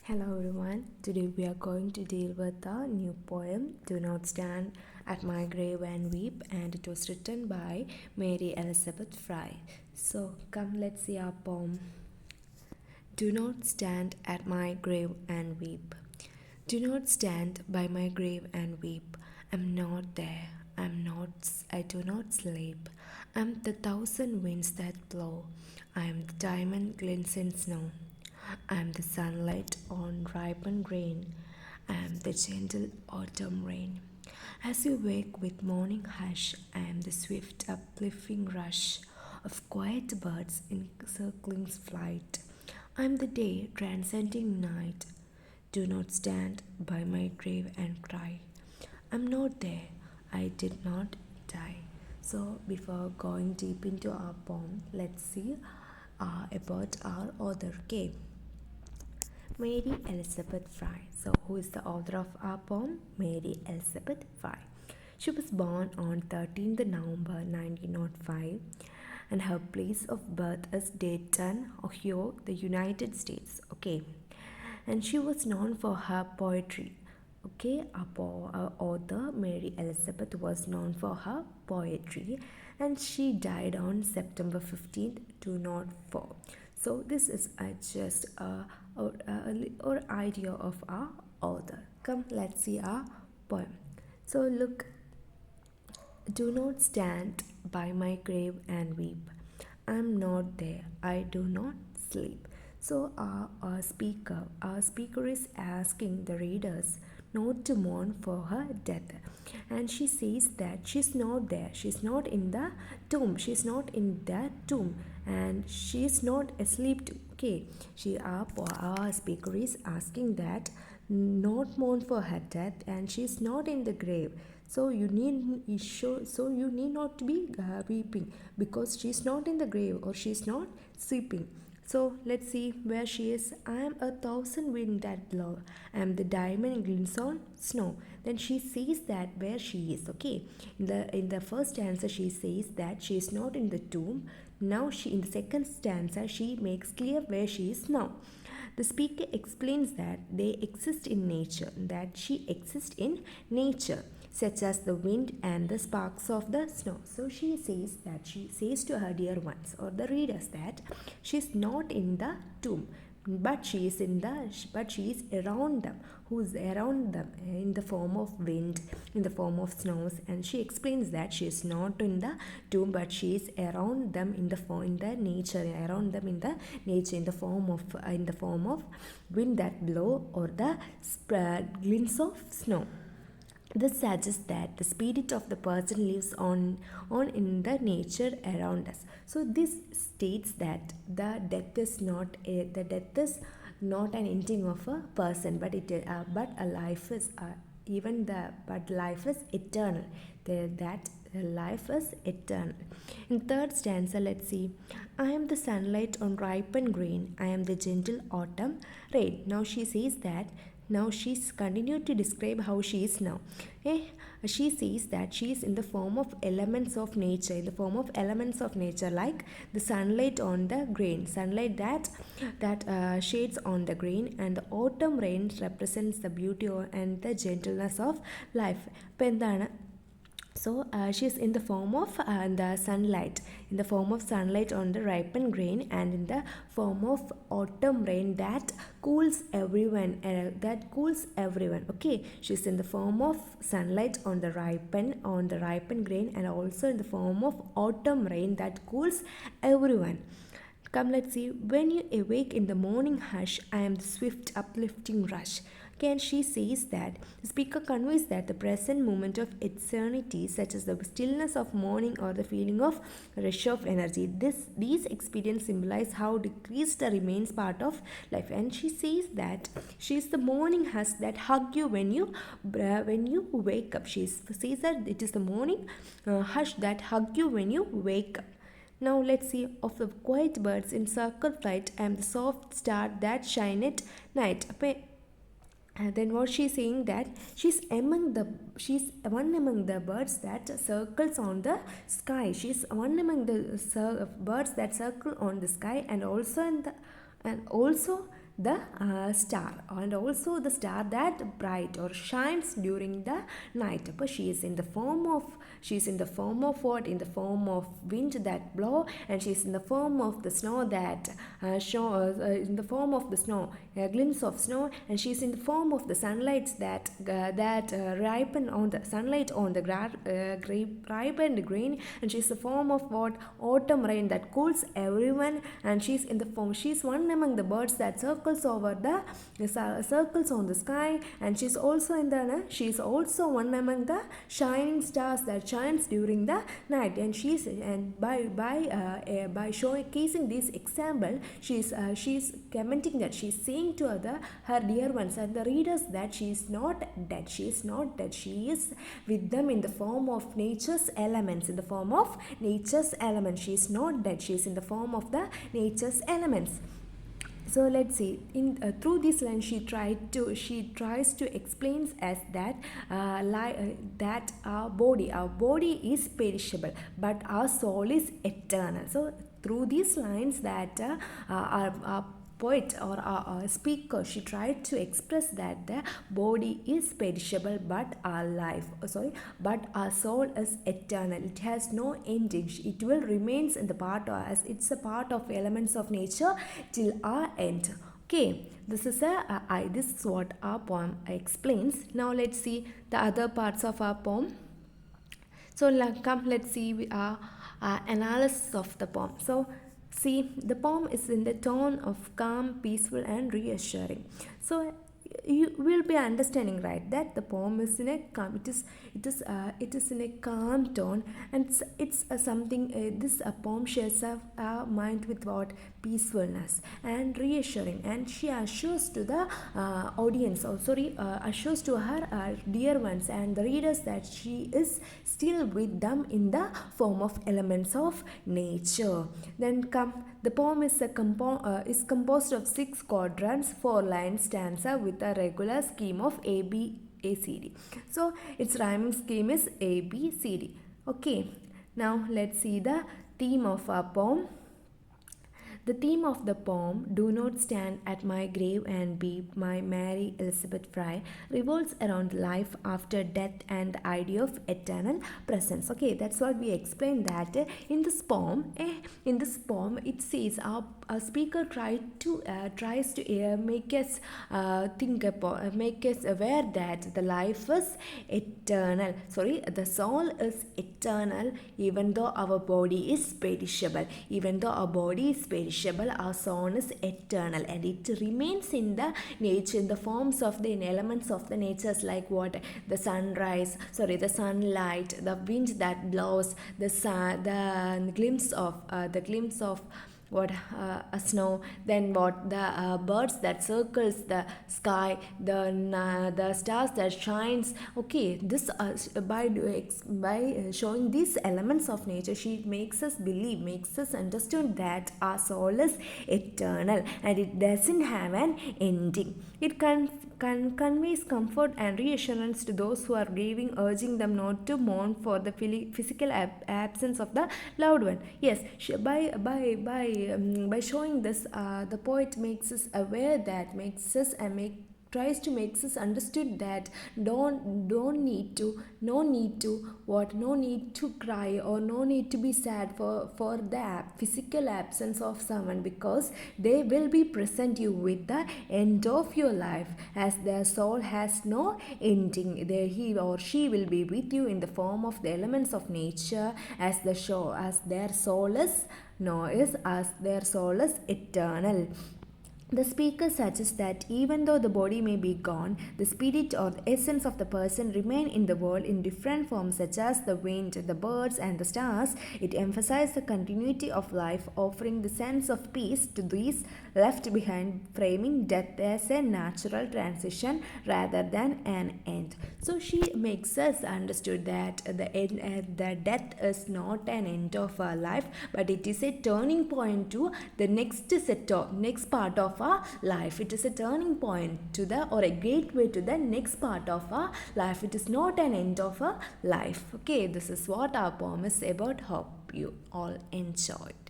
Hello everyone. Today we are going to deal with a new poem, Do Not Stand at My Grave and Weep, and it was written by Mary Elizabeth Fry. So come, let's see our poem. Do not stand at my grave and weep. Do not stand by my grave and weep. I'm not there. I do not sleep. I'm the thousand winds that blow. I am the diamond glints in snow. I am the sunlight on ripened grain. I am the gentle autumn rain. As you wake with morning hush, I am the swift uplifting rush of quiet birds in circling flight. I am the day transcending night. Do not stand by my grave and cry. I'm not there. I did not die. So, before going deep into our poem, let's see about our author. Okay, Mary Elizabeth Fry. So, who is the author of our poem? Mary Elizabeth Fry. She was born on 13th November 1905 and her place of birth is Dayton, Ohio, the United States. Okay, and she was known for her poetry. Okay, our author Mary Elizabeth was known for her poetry and she died on September 15th, 2004. So this is just or idea of our author. Come, let's see our poem. So look, do not stand by my grave and weep. I'm not there. I do not sleep. So our speaker is asking the readers not to mourn for her death, and she says that she's not there. She's not in the tomb. She's not in that tomb, and she's not asleep too. Okay, our speaker is asking that not mourn for her death, and she's not in the grave. So you need not to be weeping because she's not in the grave or she's not sleeping. So let's see where she is. I am a thousand wind that blow. I am the diamond glints on snow. Then she says that where she is. Okay. In the first answer she says that she is not in the tomb. Now she in the second stanza she makes clear where she is now. The speaker explains that they exist in nature, that she exists in nature, such as the wind and the sparks of the snow. So she says to her dear ones or the readers that she is not in the tomb, but she is around them, who is around them in the form of wind, in the form of snows. And she explains that she is not in the tomb, but she is around them in the nature, around them in the nature, in the form of wind that blow or the glints of snow. This suggests that the spirit of the person lives on in the nature around us. So this states that the death is not an ending of a person, but a life is but life is eternal. That life is eternal. In third stanza, let's see. I am the sunlight on ripened grain. I am the gentle autumn rain. Now she says that now she's continued to describe how she is now. She says that she is in the form of elements of nature, like the sunlight on the grain, sunlight that shades on the grain, and the autumn rain represents the beauty and the gentleness of life. So she is in the form of sunlight on the ripened grain, and in the form of autumn rain that cools everyone. Okay, she is in the form of sunlight on the ripened grain, and also in the form of autumn rain that cools everyone. Come, let's see. When you awake in the morning hush, I am the swift uplifting rush. Again, she says that the speaker conveys that the present moment of eternity, such as the stillness of morning or the feeling of rush of energy. These experiences symbolize how decreased the remains part of life. And she says that she is the morning hush that hug you when you wake up. She says that it is the morning hush that hug you when you wake up. Now let's see. Of the quiet birds in circle flight, I am the soft star that shine at night. And then what she's saying that she's one among the birds that circles on the sky. She's one among the birds that circle on the sky, and also the star, and also the star that bright or shines during the night. But she is in the form of what? In the form of wind that blow, and she is in the form of the snow that in the form of the snow, a glimpse of snow, and she is in the form of the sunlight that ripen on the sunlight on the ripened green, and she is the form of what? Autumn rain that cools everyone, and she is in the form. She is one among the birds that circles over circles on the sky, and she is also one among the shining stars that shines during the night. And by showcasing this example, she's commenting that she's saying to her dear ones and the readers that she is not dead. She is not dead. She is with them in the form of nature's elements. She is not dead. She is in the form of the nature's elements. So let's see. Through this line, she tries to explain us that that our body is perishable, but our soul is eternal. So through these lines, that our poet or our speaker, she tried to express that the body is perishable, but our soul is eternal. It has no ending. It will remains in the part, as it's a part of elements of nature till our end. Okay, this is what our poem explains. Now let's see the other parts of our poem. So let's see our analysis of the poem. So see, the poem is in the tone of calm, peaceful, and reassuring. So you will be understanding, right, that the poem is in a calm. It is in a calm tone, and it's something. This poem shares our mind with what? Peacefulness and reassuring, and she assures to the audience, assures to her dear ones and the readers that she is still with them in the form of elements of nature. Then the poem is composed of 6 quadrants, 4-line stanza with a regular scheme of ABCD. So its rhyming scheme is ABCD. Okay, now let's see the theme of our poem. The theme of the poem, "Do Not Stand at My Grave and Weep" by Mary Elizabeth Fry, revolves around life after death and the idea of eternal presence. Okay, that's what we explained, that in this poem, it says our speaker tries to make us make us aware that the life is eternal. The soul is eternal, even though our body is perishable. Our soul is eternal, and it remains in the nature, in the forms of the elements of the natures, like what? The sunlight, the wind that blows, the glimpse of what? A snow, then what? The birds that circles the sky, the stars that shines. Okay, this by showing these elements of nature, she makes us understand that our soul is eternal and it doesn't have an ending. It conveys comfort and reassurance to those who are grieving, urging them not to mourn for the physical absence of the loved one. Yes, by showing this, the poet makes us aware, that tries to make us understood that no need to cry, or no need to be sad for the physical absence of someone, because they will be present you with the end of your life, as their soul has no ending. He or she will be with you in the form of the elements of nature, as their soul is eternal. The speaker suggests that even though the body may be gone, the spirit or the essence of the person remain in the world in different forms, such as the wind, the birds, and the stars. It emphasizes the continuity of life, offering the sense of peace to these left behind, framing death as a natural transition rather than an end. So she makes us understood that the death is not an end of our life, but it is a turning point to the next part of our life. It is a turning point to or a gateway to the next part of our life. It is not an end of our life. Okay, this is what our poem is about. Hope you all enjoyed.